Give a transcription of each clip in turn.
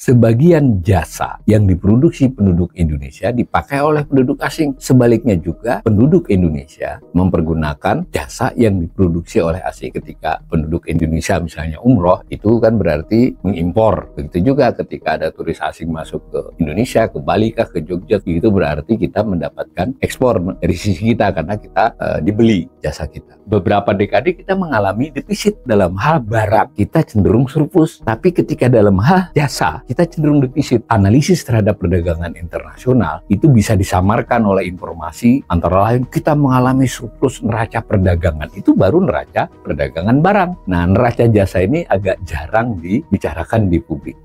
Sebagian jasa yang diproduksi penduduk Indonesia dipakai oleh penduduk asing. Sebaliknya juga, penduduk Indonesia mempergunakan jasa yang diproduksi oleh asing. Ketika penduduk Indonesia misalnya umroh, itu kan berarti mengimpor. Begitu juga ketika ada turis asing masuk ke Indonesia, ke Bali kah, ke Jogja, itu berarti kita mendapatkan ekspor dari sisi kita karena kita dibeli jasa kita. Beberapa dekade kita mengalami defisit dalam hal barang, kita cenderung surplus. Tapi ketika dalam hal jasa, kita cenderung defisit. Analisis terhadap perdagangan internasional itu bisa disamarkan oleh informasi antara lain kita mengalami surplus neraca perdagangan, itu baru neraca perdagangan barang. Nah, neraca jasa ini agak jarang dibicarakan di publik.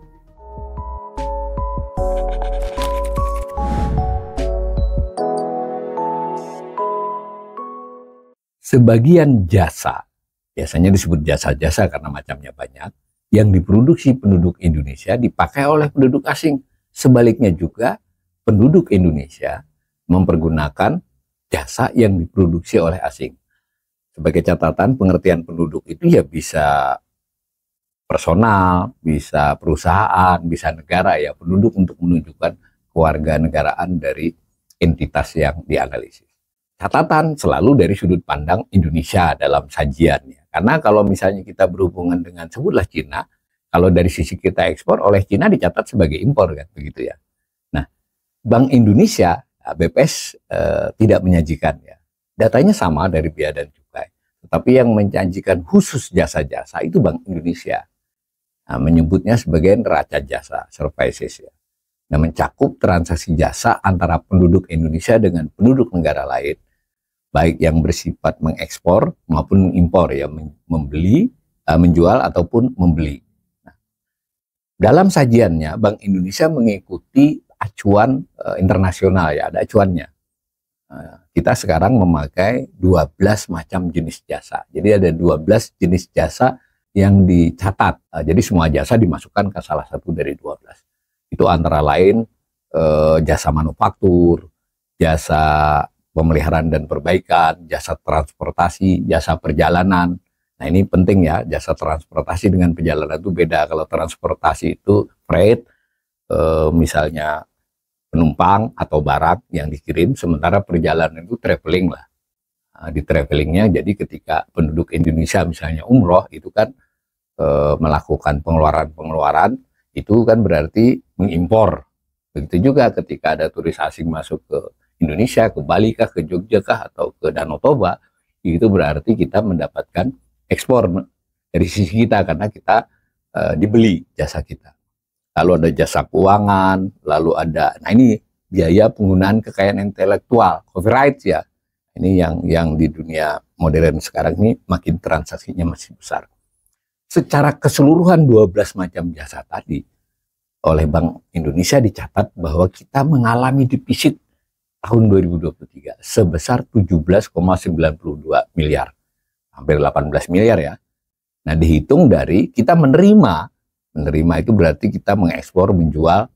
Sebagian jasa, biasanya disebut jasa-jasa karena macamnya banyak, yang diproduksi penduduk Indonesia dipakai oleh penduduk asing. Sebaliknya juga, penduduk Indonesia mempergunakan jasa yang diproduksi oleh asing. Sebagai catatan, pengertian penduduk itu ya bisa personal, bisa perusahaan, bisa negara, ya penduduk untuk menunjukkan kewarganegaraan dari entitas yang dianalisis. Catatan selalu dari sudut pandang Indonesia dalam sajiannya. Karena kalau misalnya kita berhubungan dengan sebutlah Cina, kalau dari sisi kita ekspor, oleh Cina dicatat sebagai impor kan, begitu ya. Nah, Bank Indonesia, BPS tidak menyajikan ya. Datanya sama dari bea dan cukai. Tetapi yang menjanjikan khusus jasa-jasa itu Bank Indonesia. Nah, menyebutnya sebagai neraca jasa, services ya. Nah, mencakup transaksi jasa antara penduduk Indonesia dengan penduduk negara lain, baik yang bersifat mengekspor maupun mengimpor ya, membeli, menjual ataupun membeli. Nah, dalam sajiannya Bank Indonesia mengikuti acuan internasional ya, ada acuannya. Kita sekarang memakai 12 macam jenis jasa. Jadi ada 12 jenis jasa yang dicatat. Jadi semua jasa dimasukkan ke salah satu dari 12. Itu antara lain jasa manufaktur, jasa pemeliharaan dan perbaikan, jasa transportasi, jasa perjalanan. Nah, ini penting ya, jasa transportasi dengan perjalanan itu beda. Kalau transportasi itu freight, misalnya penumpang atau barang yang dikirim, sementara perjalanan itu traveling lah. Nah, di travelingnya, jadi ketika penduduk Indonesia misalnya umroh, itu kan melakukan pengeluaran-pengeluaran, itu kan berarti mengimpor. Begitu juga ketika ada turis asing masuk ke Indonesia, ke Bali kah, ke Jogja kah, atau ke Danau Toba, itu berarti kita mendapatkan ekspor dari sisi kita karena kita dibeli jasa kita. Lalu ada jasa keuangan, lalu ada, nah ini biaya penggunaan kekayaan intelektual, copyright ya. Ini yang di dunia modern sekarang ini makin transaksinya masih besar. Secara keseluruhan 12 macam jasa tadi oleh Bank Indonesia dicatat bahwa kita mengalami defisit tahun 2023 sebesar 17,92 miliar, hampir 18 miliar ya. Nah, dihitung dari kita menerima itu berarti kita mengekspor, menjual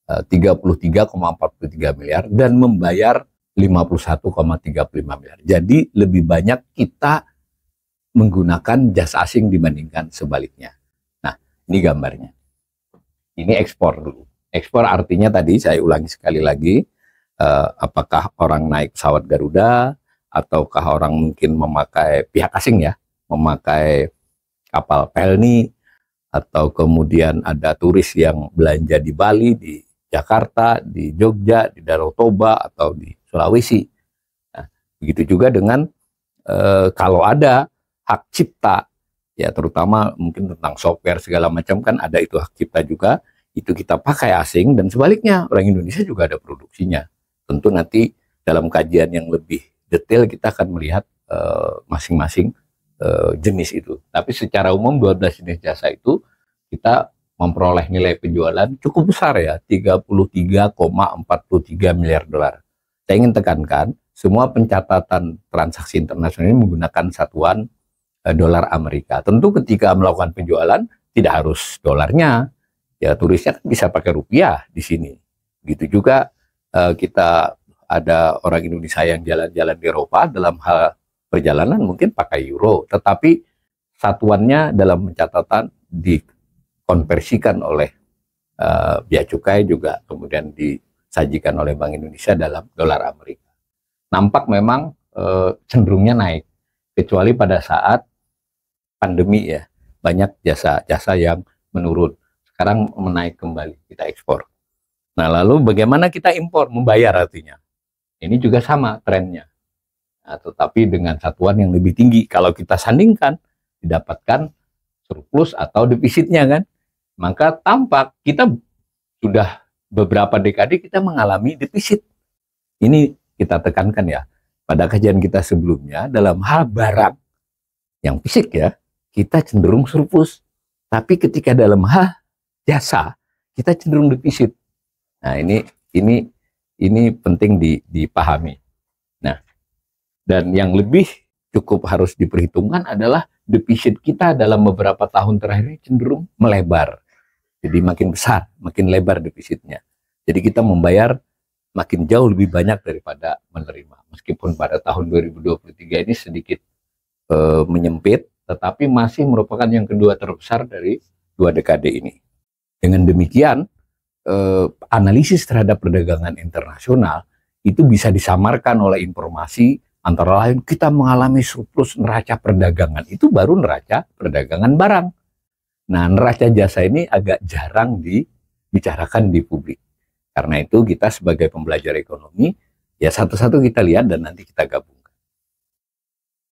33,43 miliar dan membayar 51,35 miliar. Jadi lebih banyak kita menggunakan jasa asing dibandingkan sebaliknya. Nah, ini gambarnya. Ini ekspor dulu. Ekspor artinya tadi saya ulangi sekali lagi, apakah orang naik pesawat Garuda, ataukah orang mungkin memakai pihak asing ya, memakai kapal Pelni, atau kemudian ada turis yang belanja di Bali, di Jakarta, di Jogja, di Danau Toba, atau di Sulawesi. Nah, begitu juga dengan kalau ada hak cipta, ya terutama mungkin tentang software segala macam kan ada itu hak cipta juga, itu kita pakai asing, dan sebaliknya orang Indonesia juga ada produksinya. Tentu nanti dalam kajian yang lebih detail kita akan melihat masing-masing jenis itu. Tapi secara umum 12 jenis jasa itu kita memperoleh nilai penjualan cukup besar ya, 33,43 miliar dolar. Saya ingin tekankan, semua pencatatan transaksi internasional ini menggunakan satuan dolar Amerika. Tentu ketika melakukan penjualan tidak harus dolarnya, ya turisnya kan bisa pakai rupiah di sini. Begitu juga kita ada orang Indonesia yang jalan-jalan di Eropa, dalam hal perjalanan mungkin pakai euro, tetapi satuannya dalam pencatatan dikonversikan oleh Bea cukai juga kemudian disajikan oleh Bank Indonesia dalam dolar Amerika. Nampak memang cenderungnya naik, kecuali pada saat pandemi ya, banyak jasa-jasa yang menurun. Sekarang menaik kembali, kita ekspor. Nah, lalu bagaimana kita impor, membayar artinya. Ini juga sama trennya. Nah, tetapi dengan satuan yang lebih tinggi. Kalau kita sandingkan, didapatkan surplus atau defisitnya kan. Maka tampak kita sudah beberapa dekade kita mengalami defisit. Ini kita tekankan ya. Pada kajian kita sebelumnya, dalam hal barang yang fisik ya, kita cenderung surplus. Tapi ketika dalam hal jasa, kita cenderung defisit. Nah, ini penting dipahami. Nah, dan yang lebih cukup harus diperhitungkan adalah defisit kita dalam beberapa tahun terakhir ini cenderung melebar. Jadi makin besar, makin lebar defisitnya. Jadi kita membayar makin jauh lebih banyak daripada menerima. Meskipun pada tahun 2023 ini sedikit menyempit, tetapi masih merupakan yang kedua terbesar dari 2 dekade ini. Dengan demikian, analisis terhadap perdagangan internasional itu bisa disamarkan oleh informasi antara lain kita mengalami surplus neraca perdagangan, itu baru neraca perdagangan barang. Nah, neraca jasa ini agak jarang dibicarakan di publik. Karena itu kita sebagai pembelajar ekonomi, ya satu-satu kita lihat dan nanti kita gabung.